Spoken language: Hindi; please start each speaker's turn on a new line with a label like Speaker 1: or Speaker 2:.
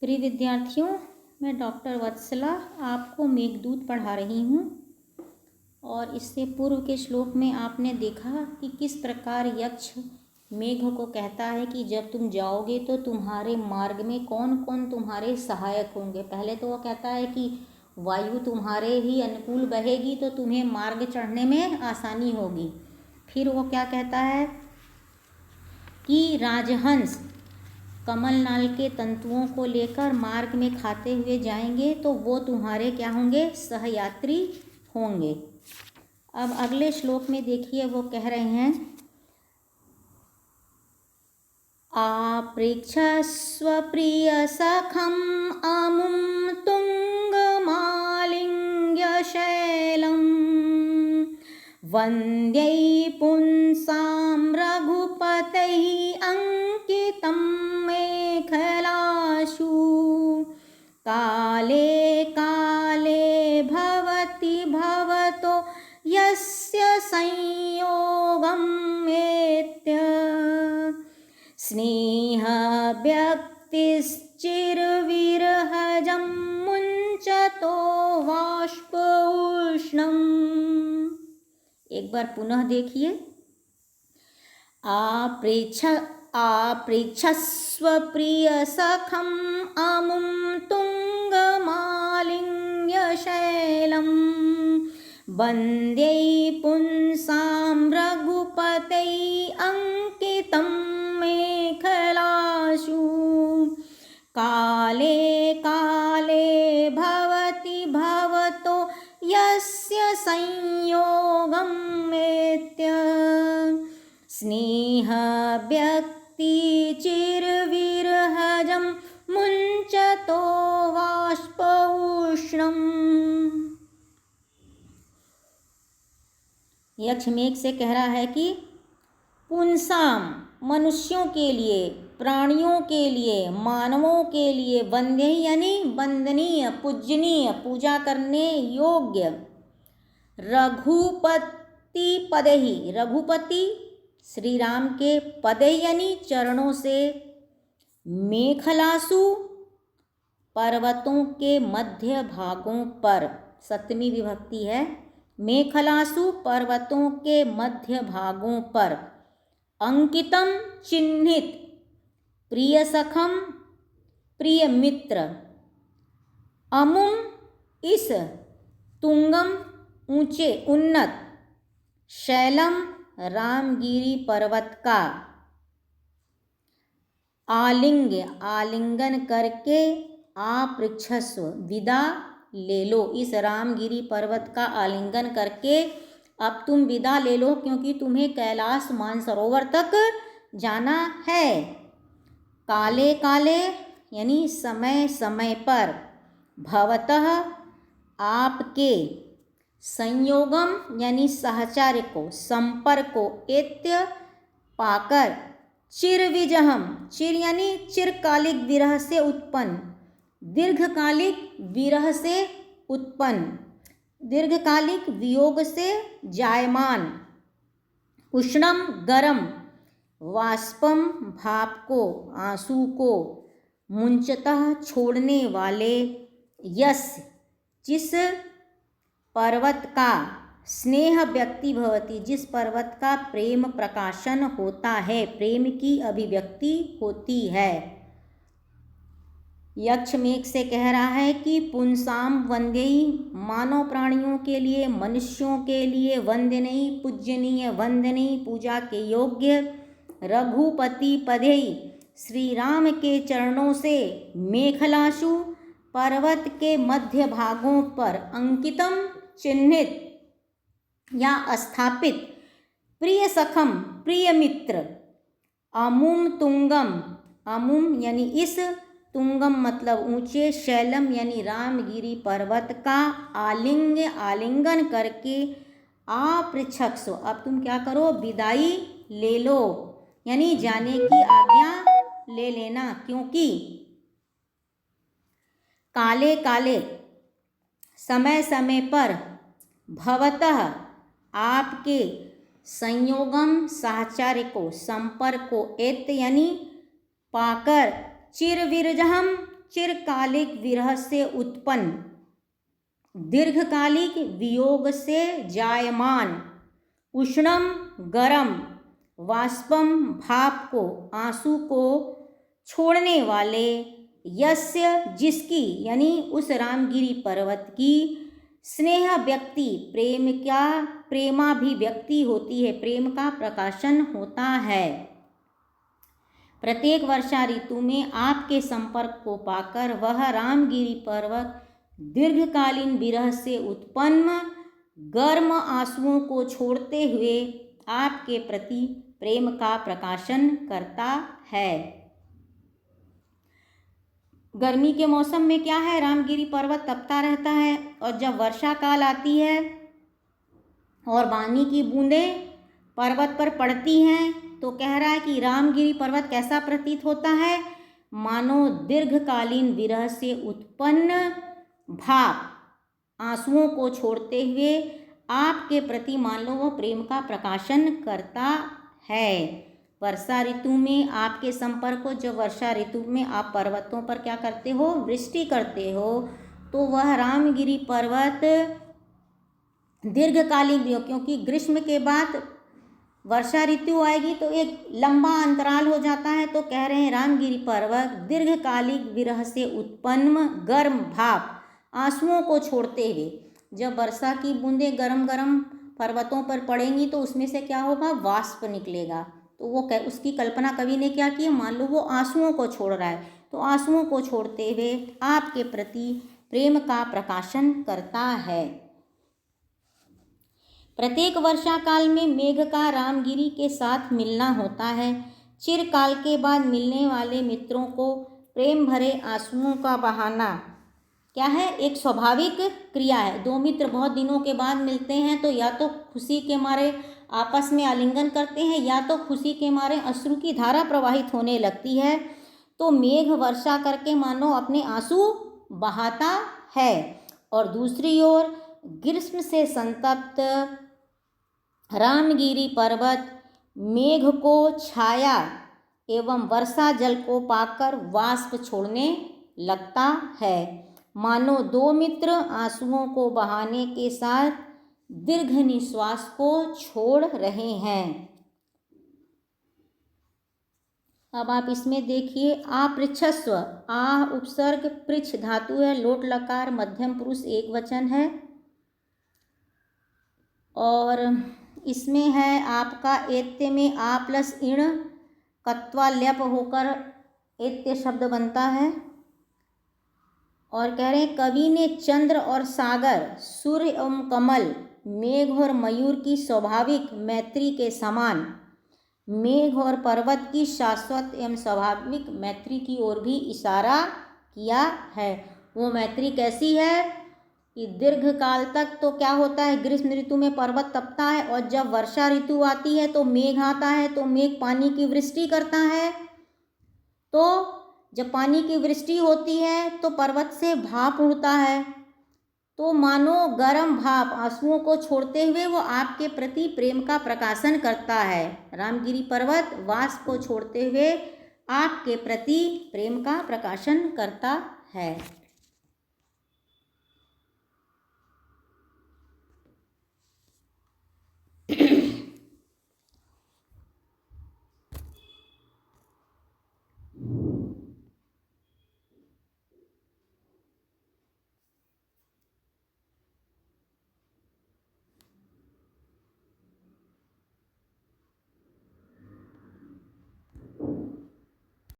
Speaker 1: प्रिय विद्यार्थियों, मैं डॉक्टर वत्सला आपको मेघदूत पढ़ा रही हूँ। और इससे पूर्व के श्लोक में आपने देखा कि किस प्रकार यक्ष मेघ को कहता है कि जब तुम जाओगे तो तुम्हारे मार्ग में कौन कौन तुम्हारे सहायक होंगे। पहले तो वो कहता है कि वायु तुम्हारे ही अनुकूल बहेगी तो तुम्हें मार्ग चढ़ने में आसानी होगी। फिर वो क्या कहता है कि राजहंस कमलनाल के तंतुओं को लेकर मार्ग में खाते हुए जाएंगे तो वो तुम्हारे क्या होंगे, सहयात्री होंगे। अब अगले श्लोक में देखिए, वो कह रहे हैं आपृच्छस्व प्रिय सखम अमुम तुंग मालिंग्य शैलम वंद्यै पुंसां रघुपतैः अंकितं मेखलासु काले काले भवति भवतो यस्य संयोगं मेत्य स्नेह व्यक्तिश्चिरविरहजं मुञ्चतो वाष्प उष्णम्। एक बार पुनः देखिए, आपृच्छस्व प्रिय सखम अमुम तुंग मालिंग्य शैलम वंद्यै पुंसां रघुपतै अंकितं मेखलासु काले काले भवति भवतो यस्य संयोगं मेत्य स्नेह व्यक्तिचिरविरहजं मुञ्चतो वाष्प उष्णम्। यक्ष मेघ से कह रहा है कि पुंसाम मनुष्यों के लिए, प्राणियों के लिए, मानवों के लिए, वंद्य यानी वंदनीय, पूजनीय, पूजा करने योग्य, रघुपति पदहि, रघुपति श्री राम के पदे यानी चरणों से, मेखलासु पर्वतों के मध्य भागों पर, सप्तमी विभक्ति है, मेखलासु पर्वतों के मध्य भागों पर, अंकितम चिन्हित, प्रिय सखम प्रिय मित्र, अमुम इस, तुंगम ऊंचे उन्नत, शैलम रामगिरी पर्वत का, आलिंग्य आलिंगन करके, आपृच्छस्व विदा ले लो, इस रामगिरी पर्वत का आलिंगन करके अब तुम विदा ले लो क्योंकि तुम्हें कैलाश मानसरोवर तक जाना है। काले काले यानी समय समय पर, भवतः आपके, संयोगम यानी सहचार्य को, संपर्क को, एत्य पाकर, चिरविजहम, चिर यानी चिरकालिक विरह से उत्पन्न, दीर्घकालिक विरह से उत्पन्न, दीर्घकालिक वियोग से जायमान, उष्णम गरम, वाष्पम भाप को, आंसू को, मुंचतः छोड़ने वाले, यस जिस पर्वत का, स्नेह व्यक्ति भवति जिस पर्वत का प्रेम प्रकाशन होता है, प्रेम की अभिव्यक्ति होती है। यक्ष मेघ से कह रहा है कि पुंसाम वंद्यई मानव प्राणियों के लिए, मनुष्यों के लिए, वंदनीय पूजनीय, वंदनीय पूजा के योग्य, रघुपति पदेई श्री राम के चरणों से, मेखलासु पर्वत के मध्य भागों पर, अंकितम चिन्हित या स्थापित, प्रिय सखम प्रिय मित्र, अमुम तुंगम, अमुम यानी इस, तुंगम मतलब ऊंचे, शैलम यानी रामगिरी पर्वत का, आलिंग्य आलिंगन करके, आपृच्छस्व अब तुम क्या करो, विदाई ले लो यानी जाने की आज्ञा ले लेना, क्योंकि काले काले समय समय पर, भवतः आपके, संयोगम साहचर्य को, संपर्क को, एत यानी पाकर, चिरविरजहम चिरकालिक विरह से उत्पन्न, दीर्घकालिक वियोग से जायमान, उष्णम गरम, वाष्पम भाप को, आंसू को छोड़ने वाले, यस्य जिसकी यानी उस रामगिरी पर्वत की, स्नेह व्यक्ति प्रेमाभिव्यक्ति होती है, प्रेम का प्रकाशन होता है। प्रत्येक वर्षा ऋतु में आपके संपर्क को पाकर वह रामगिरी पर्वत दीर्घकालीन विरह से उत्पन्न गर्म आंसुओं को छोड़ते हुए आपके प्रति प्रेम का प्रकाशन करता है। गर्मी के मौसम में क्या है, रामगिरी पर्वत तपता रहता है, और जब वर्षा काल आती है और पानी की बूंदें पर्वत पर पड़ती हैं तो कह रहा है कि रामगिरी पर्वत कैसा प्रतीत होता है, मानो दीर्घकालीन विरह से उत्पन्न भाप आंसुओं को छोड़ते हुए आपके प्रति मान लो वो प्रेम का प्रकाशन करता है। वर्षा ऋतु में आपके संपर्क को, जब वर्षा ऋतु में आप पर्वतों पर क्या करते हो, वृष्टि करते हो, तो वह रामगिरी पर्वत दीर्घकालीन, क्योंकि ग्रीष्म के बाद वर्षा ऋतु आएगी तो एक लंबा अंतराल हो जाता है, तो कह रहे हैं रामगिरी पर्वत दीर्घकालिक विरह से उत्पन्न गर्म भाप आंसुओं को छोड़ते हुए, जब वर्षा की बूंदें गरम गरम पर्वतों पर पड़ेंगी तो उसमें से क्या होगा, वाष्प निकलेगा। तो वो उसकी कल्पना कवि ने क्या की, मान लो वो आंसुओं को छोड़ रहा है, तो आंसुओं को छोड़ते हुए आपके प्रति प्रेम का प्रकाशन करता है। प्रत्येक वर्षा काल में मेघ का रामगिरी के साथ मिलना होता है। चिरकाल के बाद मिलने वाले मित्रों को प्रेम भरे आंसुओं का बहाना क्या है, एक स्वाभाविक क्रिया है। दो मित्र बहुत दिनों के बाद मिलते हैं तो या तो खुशी के मारे आपस में आलिंगन करते हैं या तो खुशी के मारे अश्रु की धारा प्रवाहित होने लगती है। तो मेघ वर्षा करके मानो अपने आंसू बहाता है, और दूसरी ओर ग्रीष्म से संतप्त रामगिरी पर्वत मेघ को छाया एवं वर्षा जल को पाकर वाष्प छोड़ने लगता है। मानो दो मित्र आंसुओं को बहाने के साथ दीर्घ निश्वास को छोड़ रहे हैं। अब आप इसमें देखिए, आपृच्छस्व, आह उपसर्ग, पृच्छ धातु है, लोट लकार मध्यम पुरुष एक वचन है, और इसमें है आपका एत्य में आ प्लस इण कत्वा ल्यप होकर एत्य शब्द बनता है। और कह रहे हैं कवि ने चंद्र और सागर, सूर्य एवं कमल, मेघ और मयूर की स्वाभाविक मैत्री के समान मेघ और पर्वत की शाश्वत एवं स्वाभाविक मैत्री की ओर भी इशारा किया है। वो मैत्री कैसी है कि दीर्घ काल तक तो क्या होता है, ग्रीष्म ऋतु में पर्वत तपता है, और जब वर्षा ऋतु आती है तो मेघ आता है, तो मेघ पानी की वृष्टि करता है। तो जब पानी की वृष्टि होती है तो पर्वत से भाप उड़ता है, तो मानो गर्म भाप आंसुओं को छोड़ते हुए वो आपके प्रति प्रेम का प्रकाशन करता है। रामगिरी पर्वत वाष्प को छोड़ते हुए आपके प्रति प्रेम का प्रकाशन करता है।